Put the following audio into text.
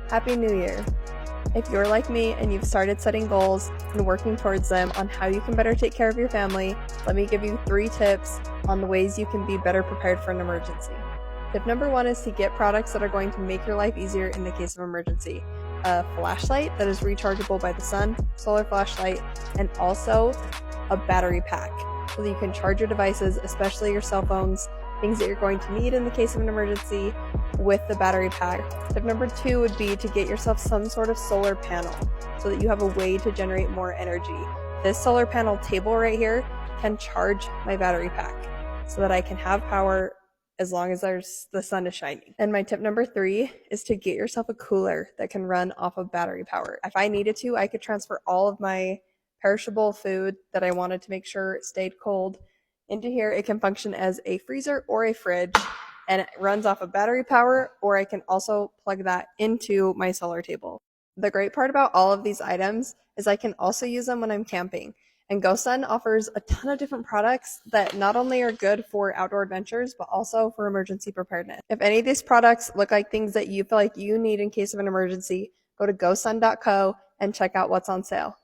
Happy New Year! If you're like me and you've started setting goals and working towards them on how you can better take care of your family, let me give you 3 tips on the ways you can be better prepared for an emergency. Tip number 1 is to get products that are going to make your life easier in the case of emergency. A flashlight that is rechargeable by the sun, solar flashlight, and also a battery pack so that you can charge your devices, especially your cell phones, things that you're going to need in the case of an emergency, with the battery pack. Tip number 2 would be to get yourself some sort of solar panel so that you have a way to generate more energy. This solar panel table right here can charge my battery pack so that I can have power as long as the sun is shining. And my tip number 3 is to get yourself a cooler that can run off of battery power. If I needed to, I could transfer all of my perishable food that I wanted to make sure it stayed cold into here. It can function as a freezer or a fridge, and it runs off of battery power, or I can also plug that into my solar table. The great part about all of these items is I can also use them when I'm camping. And GoSun offers a ton of different products that not only are good for outdoor adventures, but also for emergency preparedness. If any of these products look like things that you feel like you need in case of an emergency, go to gosun.co and check out what's on sale.